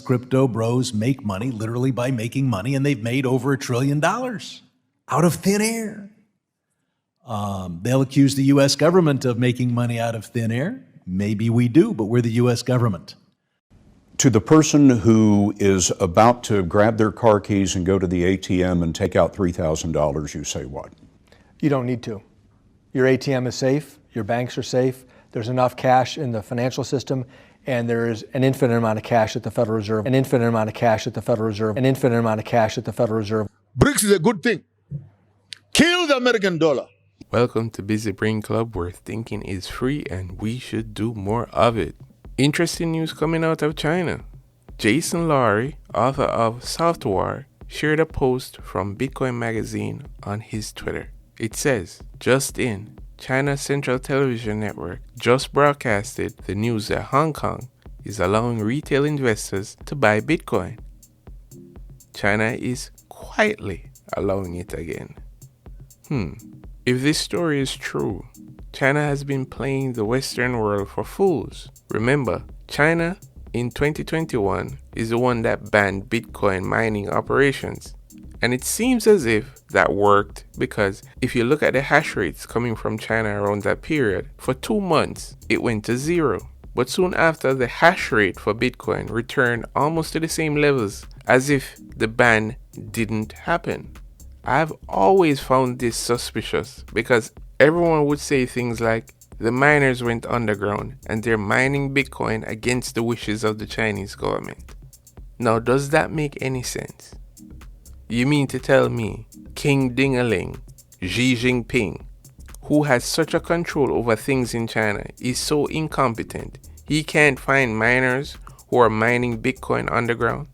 Crypto bros make money literally by making money, and they've made over $1 trillion out of thin air. They'll accuse the U.S. government of making money out of thin air. Maybe we do, but we're the U.S. government. To the person who is about to grab their car keys and go to the ATM and take out $3,000, you say what? You don't need to. Your ATM is safe, your banks are safe, there's enough cash in the financial system, and there is an infinite amount of cash at the Federal Reserve, an infinite amount of cash at the Federal Reserve, an infinite amount of cash at the Federal Reserve. BRICS is a good thing. Kill the American dollar. Welcome to Busy Brain Club, where thinking is free and we should do more of it. Interesting news coming out of China. Jason Lowery, author of Softwar, shared a post from Bitcoin Magazine on his Twitter. It says, just in, China's Central Television Network just broadcasted the news that Hong Kong is allowing retail investors to buy Bitcoin. China is quietly allowing it again. If this story is true, China has been playing the Western world for fools. Remember, China in 2021 is the one that banned Bitcoin mining operations. And it seems as if that worked, because if you look at the hash rates coming from China around that period, for 2 months it went to 0. But soon after, the hash rate for Bitcoin returned almost to the same levels as if the ban didn't happen. I've always found this suspicious, because everyone would say things like, the miners went underground and they're mining Bitcoin against the wishes of the Chinese government. Now, does that make any sense? You mean to tell me King Ding-a-ling, Xi Jinping, who has such a control over things in China, is so incompetent he can't find miners who are mining Bitcoin underground?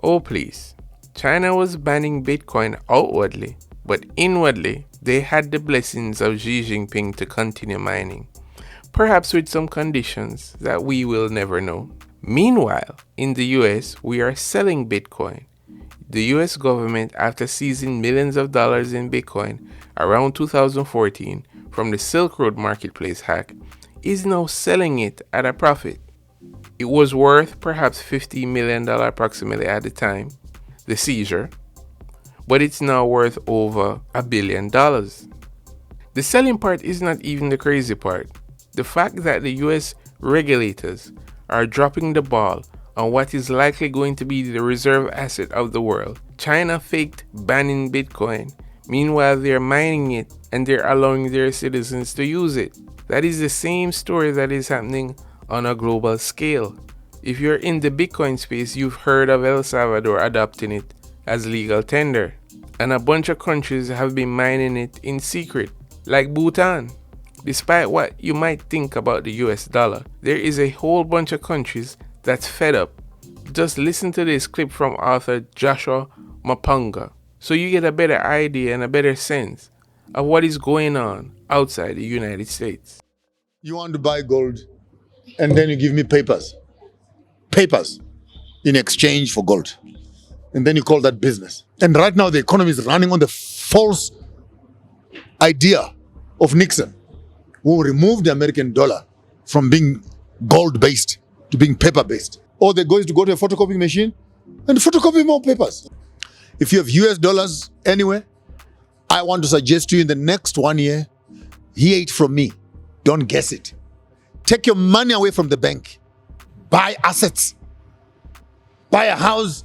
Oh please. China was banning Bitcoin outwardly, but inwardly they had the blessings of Xi Jinping to continue mining, perhaps with some conditions that we will never know. Meanwhile, in the US, we are selling Bitcoin. The US government, after seizing millions of dollars in Bitcoin around 2014 from the Silk Road Marketplace hack, is now selling it at a profit. It was worth perhaps $50 million approximately at the time, the seizure, but it's now worth over $1 billion. The selling part is not even the crazy part. The fact that the US regulators are dropping the ball on what is likely going to be the reserve asset of the world. China faked banning Bitcoin. Meanwhile, they're mining it and they're allowing their citizens to use it. That is the same story that is happening on a global scale. If you're in the Bitcoin space, you've heard of El Salvador adopting it as legal tender. And a bunch of countries have been mining it in secret, like Bhutan. Despite what you might think about the US dollar, there is a whole bunch of countries that's fed up. Just listen to this clip from author Joshua Mapanga, so you get a better idea and a better sense of what is going on outside the United States. You want to buy gold, and then you give me papers in exchange for gold. And then you call that business. And right now the economy is running on the false idea of Nixon, who removed the American dollar from being gold-based to being paper-based. Or they're going to go to a photocopying machine and photocopy more papers. If you have US dollars anywhere, I want to suggest to you in the next 1 year, hear it from me. Don't guess it. Take your money away from the bank. Buy assets. Buy a house.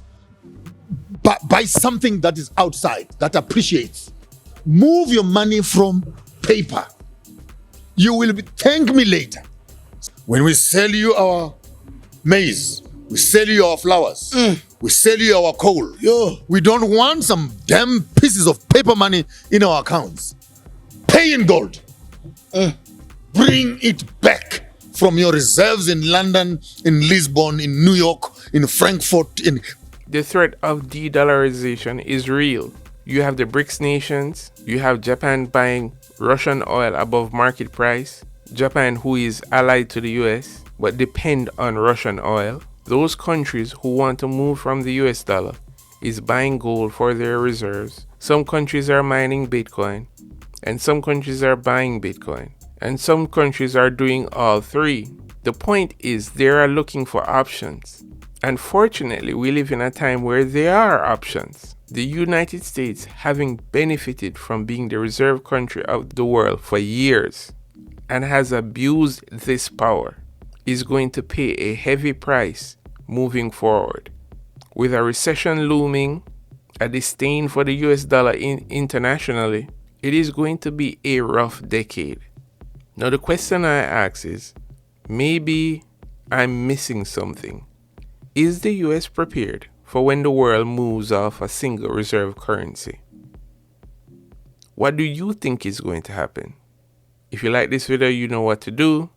Buy something that is outside, that appreciates. Move your money from paper. You will thank me later. When we sell you our maize, we sell you our flowers, we sell you our coal. We don't want some damn pieces of paper money in our accounts. Pay in gold. Bring it back from your reserves in London, in Lisbon, in New York, in Frankfurt. The threat of de-dollarization is real. You have the BRICS nations, you have Japan buying Russian oil above market price, Japan, who is allied to the US but depend on Russian oil. Those countries who want to move from the US dollar is buying gold for their reserves. Some countries are mining Bitcoin, and some countries are buying Bitcoin, and some countries are doing all three. The point is they are looking for options. Unfortunately, we live in a time where there are options. The United States, having benefited from being the reserve country of the world for years and has abused this power, is going to pay a heavy price moving forward. With a recession looming, a disdain for the US dollar internationally, it is going to be a rough decade. Now the question I ask is, maybe I'm missing something. Is the US prepared for when the world moves off a single reserve currency? What do you think is going to happen? If you like this video, you know what to do.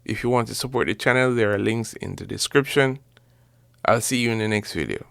If you want to support the channel, there are links in the description. I'll see you in the next video.